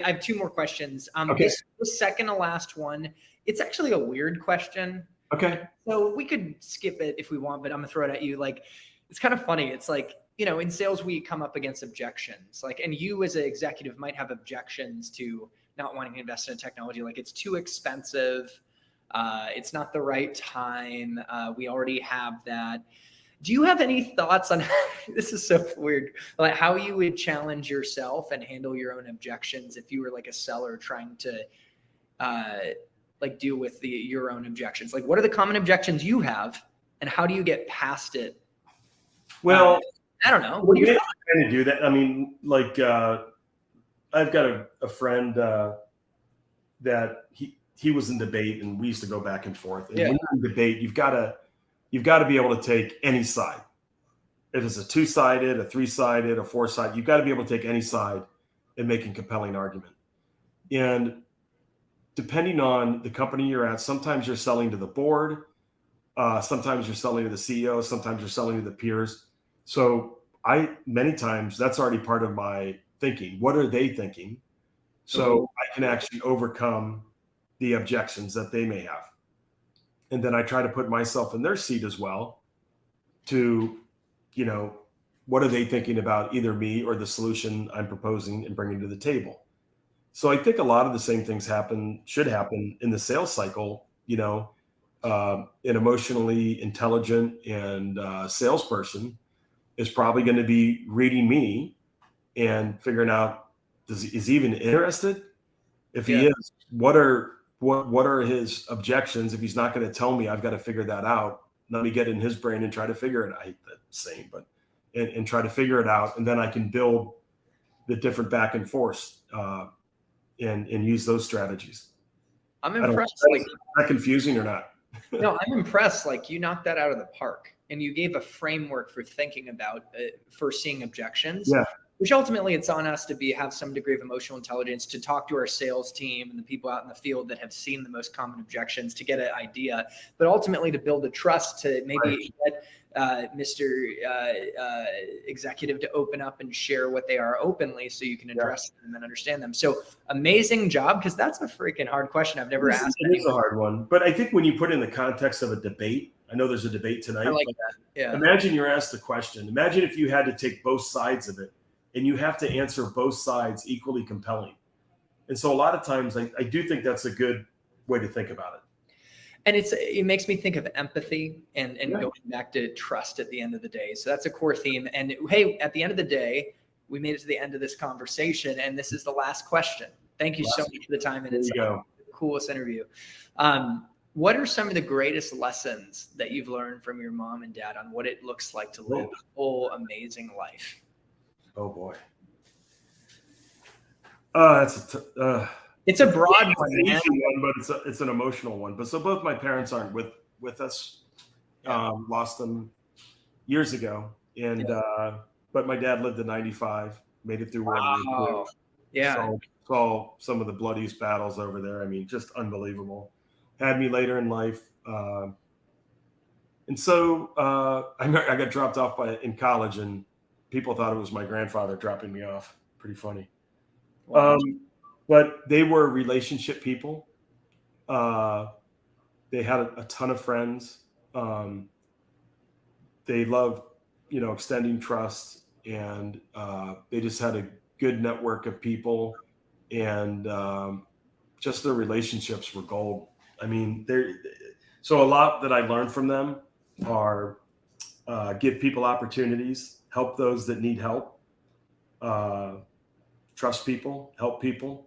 I have two more questions. Okay. This second to last one, it's actually a weird question. Okay. So we could skip it if we want, but I'm gonna throw it at you. Like, it's kind of funny. It's like, in sales, we come up against objections. Like, and you as an executive might have objections to not wanting to invest in technology. Like, it's too expensive. It's not the right time. We already have that. Do you have any thoughts on this is so weird, like how you would challenge yourself and handle your own objections if you were like a seller trying to like deal with your own objections? Like, what are the common objections you have and how do you get past it? Well, I don't know. What do you kind of do that? I mean, like I've got a friend that he was in debate and we used to go back and forth. And when you're in debate, you've got to be able to take any side. If it's a 2-sided, a 3-sided, a 4-sided, you've got to be able to take any side and make a compelling argument. And depending on the company you're at, sometimes you're selling to the board, sometimes you're selling to the CEO, sometimes you're selling to the peers. So many times that's already part of my thinking. What are they thinking? So I can actually overcome the objections that they may have. And then I try to put myself in their seat as well to, what are they thinking about either me or the solution I'm proposing and bringing to the table? So I think a lot of the same things should happen in the sales cycle. An emotionally intelligent and salesperson is probably going to be reading me and figuring out, is he even interested? If he is, what are his objections? If he's not going to tell me, I've got to figure that out. Let me get in his brain and try to figure it out. I hate that saying, but and try to figure it out, and then I can build the different back and forth and use those strategies. I'm impressed. Is that confusing or not? No, I'm impressed. Like, you knocked that out of the park, and you gave a framework for thinking about foreseeing objections. Yeah. Which ultimately it's on us to have some degree of emotional intelligence, to talk to our sales team and the people out in the field that have seen the most common objections to get an idea, but ultimately to build the trust to maybe get Mr. Executive to open up and share what they are openly so you can address them and understand them. So amazing job, because that's a freaking hard question. I've never asked. It is a hard one, but I think when you put it in the context of a debate, I know there's a debate tonight. I like that. Yeah. Imagine you're asked a question. Imagine if you had to take both sides of it. And you have to answer both sides equally compelling. And so a lot of times I do think that's a good way to think about it. And it makes me think of empathy and going back to trust at the end of the day. So that's a core theme. And hey, at the end of the day, we made it to the end of this conversation, and this is the last question. Thank you so much for the time. And it's the coolest interview. What are some of the greatest lessons that you've learned from your mom and dad on what it looks like to live a full, amazing life? Oh boy. It's a broad one, an easy one, but it's an emotional one. But so both my parents aren't with us. Lost them years ago, and but my dad lived to 95, made it through World War II. Yeah. Saw some of the bloodiest battles over there. I mean, just unbelievable. Had me later in life, and so I got dropped off in college, and people thought it was my grandfather dropping me off. Pretty funny. Wow. But they were relationship people. They had a ton of friends. They loved, extending trust, and they just had a good network of people, and just their relationships were gold. I mean, so a lot that I learned from them are give people opportunities, help those that need help, trust people, help people,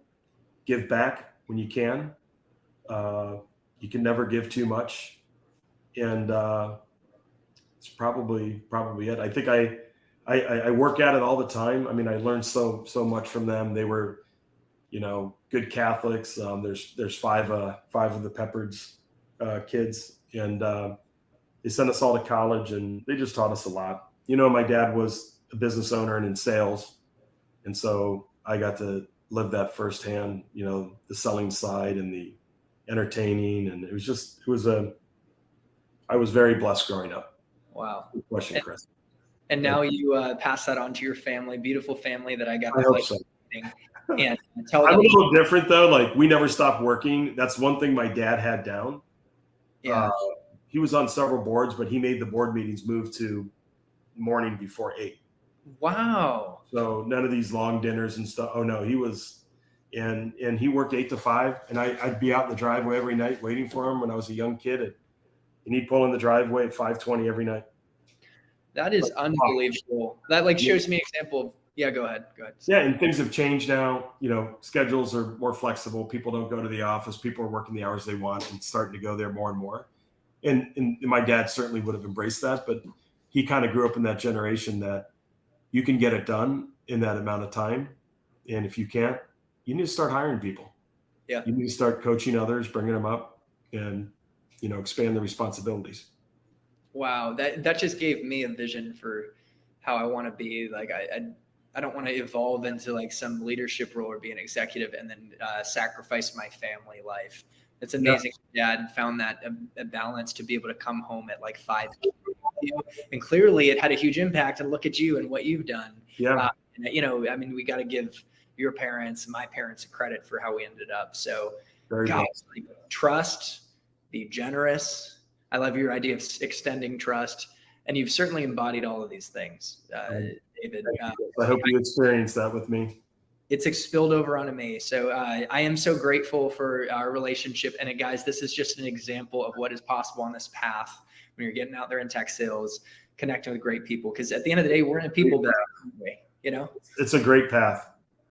give back when you can. You can never give too much. And it's probably it. I think I work at it all the time. I mean, I learned so much from them. They were, good Catholics. There's five of the Peppards kids, and they sent us all to college, and they just taught us a lot. My dad was a business owner and in sales, and so I got to live that firsthand. The selling side and the entertaining, and I was very blessed growing up. Wow. Good question, Chris. And now you pass that on to your family, beautiful family that I got. I hope so. meeting and tell I'm them. a little different though. Like we never stopped working. That's one thing my dad had down. Yeah. He was on several boards, but he made the board meetings move to morning before 8. Wow. So none of these long dinners and stuff. Oh no, he was, and he worked 8 to 5, and I'd be out in the driveway every night waiting for him when I was a young kid, and he'd pull in the driveway at 5:20 every night. That is unbelievable. That like shows me an example of, yeah, go ahead. Yeah, and things have changed now. You know, schedules are more flexible. People don't go to the office. People are working the hours they want and starting to go there more and more. And my dad certainly would have embraced that, but he kind of grew up in that generation that you can get it done in that amount of time. And if you can't, you need to start hiring people. Yeah. You need to start coaching others, bringing them up, and, you know, expand the responsibilities. Wow. That just gave me a vision for how I want to be. Like, I don't want to evolve into like some leadership role or be an executive and then sacrifice my family life. It's amazing. Yeah. Dad found that a balance to be able to come home at like 5 p.m. And clearly it had a huge impact, and look at you and what you've done. Yeah. You know, I mean, we got to give your parents and my parents credit for how we ended up. So like, trust, be generous. I love your idea of extending trust, and you've certainly embodied all of these things, David. I hope you experienced that with me. It's spilled over onto me. So I am so grateful for our relationship. And guys, this is just an example of what is possible on this path when you're getting out there in tech sales, connecting with great people. Because at the end of the day, we're in a people business, you know? It's a great path.